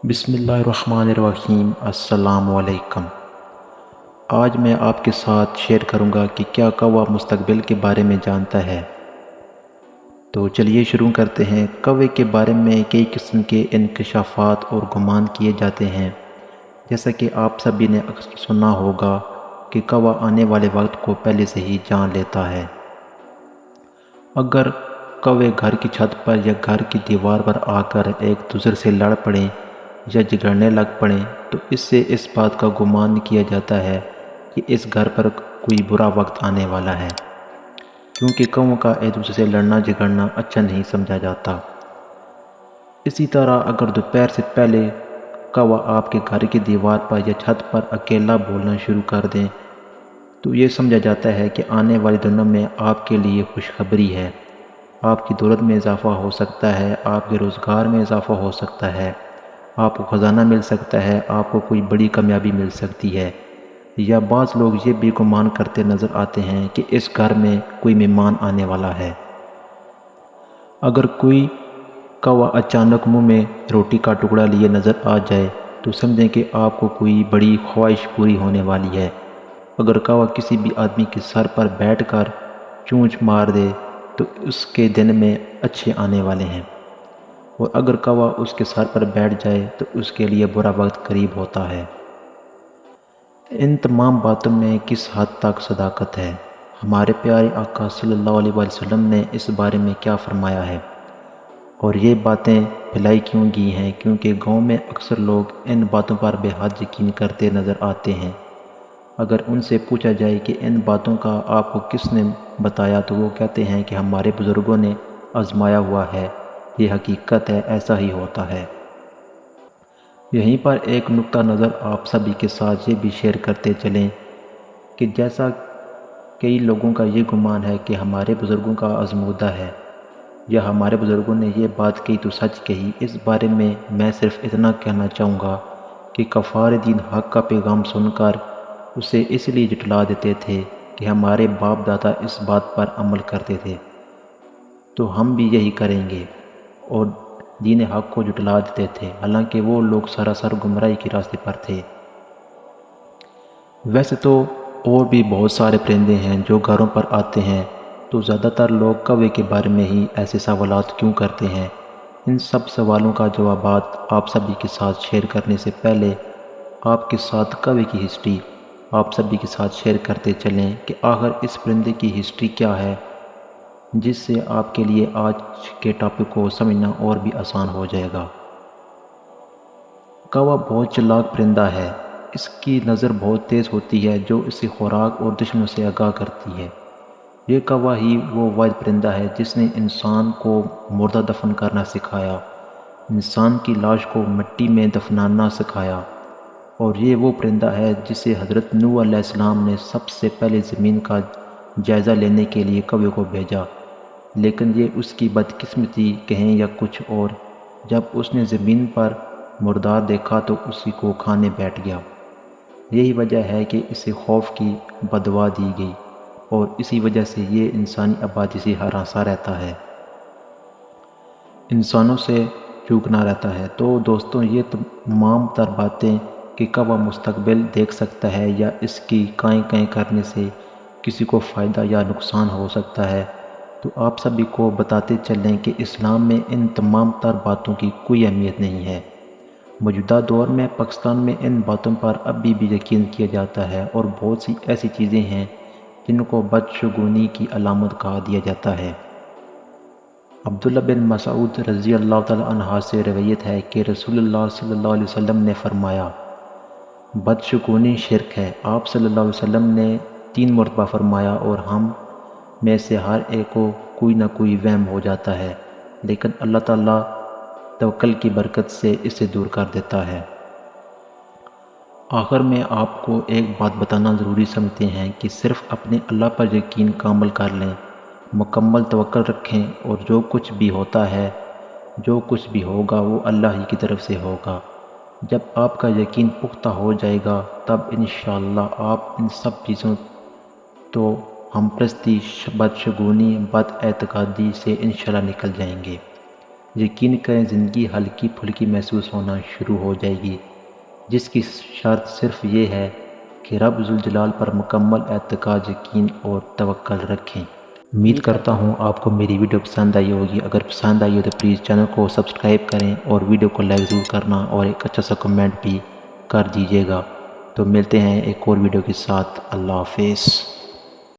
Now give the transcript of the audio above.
بسم اللہ الرحمن الرحیم۔ السلام علیکم۔ آج میں آپ کے ساتھ شیئر کروں گا کہ کیا کوہ مستقبل کے بارے میں جانتا ہے۔ تو چلیے شروع کرتے ہیں۔ کوے کے بارے میں کئی قسم کے انکشافات اور گمان کیے جاتے ہیں۔ جیسا کہ آپ سبھی نے اکثر سنا ہوگا کہ کوہ آنے والے وقت کو پہلے سے ہی جان لیتا ہے۔ اگر کوے گھر کی چھت پر یا گھر کی دیوار پر آ کر ایک دوسرے سے لڑ پڑیں یا جھگڑنے لگ پڑیں تو اس سے اس بات کا گمان کیا جاتا ہے کہ اس گھر پر کوئی برا وقت آنے والا ہے، کیونکہ کووں کا ایک دوسرے سے لڑنا جھگڑنا اچھا نہیں سمجھا جاتا۔ اسی طرح اگر دوپہر سے پہلے کوہ آپ کے گھر کی دیوار پر یا چھت پر اکیلا بولنا شروع کر دیں تو یہ سمجھا جاتا ہے کہ آنے والے دنوں میں آپ کے لیے خوشخبری ہے۔ آپ کی دولت میں اضافہ ہو سکتا ہے، آپ کے روزگار میں اضافہ ہو سکتا ہے، آپ کو خزانہ مل سکتا ہے، آپ کو کوئی بڑی کامیابی مل سکتی ہے، یا بعض لوگ یہ بھی گمان کرتے نظر آتے ہیں کہ اس گھر میں کوئی مہمان آنے والا ہے۔ اگر کوئی کوہ اچانک منہ میں روٹی کا ٹکڑا لیے نظر آ جائے تو سمجھیں کہ آپ کو کوئی بڑی خواہش پوری ہونے والی ہے۔ اگر کوہ کسی بھی آدمی کے سر پر بیٹھ کر چونچ مار دے تو اس کے دن میں اچھے آنے والے ہیں، اور اگر کوہ اس کے سر پر بیٹھ جائے تو اس کے لیے برا وقت قریب ہوتا ہے۔ ان تمام باتوں میں کس حد تک صداقت ہے؟ ہمارے پیارے آقا صلی اللہ علیہ وسلم نے اس بارے میں کیا فرمایا ہے، اور یہ باتیں پھیلائی کیوں گئی ہیں؟ کیونکہ گاؤں میں اکثر لوگ ان باتوں پر بے حد یقین کرتے نظر آتے ہیں۔ اگر ان سے پوچھا جائے کہ ان باتوں کا آپ کو کس نے بتایا تو وہ کہتے ہیں کہ ہمارے بزرگوں نے آزمایا ہوا ہے، یہ حقیقت ہے، ایسا ہی ہوتا ہے۔ یہیں پر ایک نقطہ نظر آپ سبھی کے ساتھ یہ بھی شیئر کرتے چلیں کہ جیسا کئی لوگوں کا یہ گمان ہے کہ ہمارے بزرگوں کا آزمودہ ہے یا ہمارے بزرگوں نے یہ بات کہی تو سچ کہی، اس بارے میں صرف اتنا کہنا چاہوں گا کہ کفار دین حق کا پیغام سن کر اسے اس لیے جھٹلا دیتے تھے کہ ہمارے باپ دادا اس بات پر عمل کرتے تھے تو ہم بھی یہی کریں گے، اور دین حق کو جھٹلا دیتے تھے، حالانکہ وہ لوگ سراسر گمراہی کے راستے پر تھے۔ ویسے تو اور بھی بہت سارے پرندے ہیں جو گھروں پر آتے ہیں، تو زیادہ تر لوگ کوے کے بارے میں ہی ایسے سوالات کیوں کرتے ہیں؟ ان سب سوالوں کا جوابات آپ سبھی کے ساتھ شیئر کرنے سے پہلے آپ کے ساتھ کوے کی ہسٹری آپ سبھی کے ساتھ شیئر کرتے چلیں کہ آخر اس پرندے کی ہسٹری کیا ہے، جس سے آپ کے لیے آج کے ٹاپک کو سمجھنا اور بھی آسان ہو جائے گا۔ کوہ بہت چالاک پرندہ ہے۔ اس کی نظر بہت تیز ہوتی ہے جو اسے خوراک اور دشمنوں سے آگاہ کرتی ہے۔ یہ کوہ ہی وہ واحد پرندہ ہے جس نے انسان کو مردہ دفن کرنا سکھایا، انسان کی لاش کو مٹی میں دفنانا سکھایا، اور یہ وہ پرندہ ہے جسے حضرت نوح علیہ السلام نے سب سے پہلے زمین کا جائزہ لینے کے لیے کوے کو بھیجا، لیکن یہ اس کی بدقسمتی کہیں یا کچھ اور، جب اس نے زمین پر مردار دیکھا تو اسی کو کھانے بیٹھ گیا۔ یہی وجہ ہے کہ اسے خوف کی بددعا دی گئی، اور اسی وجہ سے یہ انسانی آبادی سے ہراساں رہتا ہے، انسانوں سے چوکنا رہتا ہے۔ تو دوستوں، یہ تمام تر باتیں کہ کوہ مستقبل دیکھ سکتا ہے یا اس کی کائیں کائیں کرنے سے کسی کو فائدہ یا نقصان ہو سکتا ہے، تو آپ سبھی کو بتاتے چلیں کہ اسلام میں ان تمام تر باتوں کی کوئی اہمیت نہیں ہے۔ موجودہ دور میں پاکستان میں ان باتوں پر ابھی بھی یقین کیا جاتا ہے، اور بہت سی ایسی چیزیں ہیں جن کو بدشگونی کی علامت کہا دیا جاتا ہے۔ عبداللہ بن مسعود رضی اللہ تعالیٰ عنہ سے روایت ہے کہ رسول اللہ صلی اللہ علیہ وسلم نے فرمایا، بدشگونی شرک ہے۔ آپ صلی اللہ علیہ وسلم نے 3 مرتبہ فرمایا، اور ہم میں سے ہر ایک کو کوئی نہ کوئی وہم ہو جاتا ہے، لیکن اللہ تعالیٰ توکل کی برکت سے اسے دور کر دیتا ہے۔ آخر میں آپ کو ایک بات بتانا ضروری سمجھتے ہیں کہ صرف اپنے اللہ پر یقین کامل کر لیں، مکمل توکل رکھیں، اور جو کچھ بھی ہوتا ہے، جو کچھ بھی ہوگا وہ اللہ ہی کی طرف سے ہوگا۔ جب آپ کا یقین پختہ ہو جائے گا تب انشاءاللہ آپ ان سب چیزوں تو ہم پرستی، بدشگونی، بد اعتقادی سے انشاءاللہ نکل جائیں گے۔ یقین کریں زندگی ہلکی پھلکی محسوس ہونا شروع ہو جائے گی، جس کی شرط صرف یہ ہے کہ رب ذوالجلال پر مکمل اعتقاد، یقین اور توکل رکھیں۔ امید کرتا ہوں آپ کو میری ویڈیو پسند آئی ہوگی۔ اگر پسند آئی ہو تو پلیز چینل کو سبسکرائب کریں اور ویڈیو کو لائک ضرور کرنا اور ایک اچھا سا کمنٹ بھی کر دیجیے گا۔ تو ملتے ہیں ایک اور ویڈیو کے ساتھ۔ اللہ حافظ۔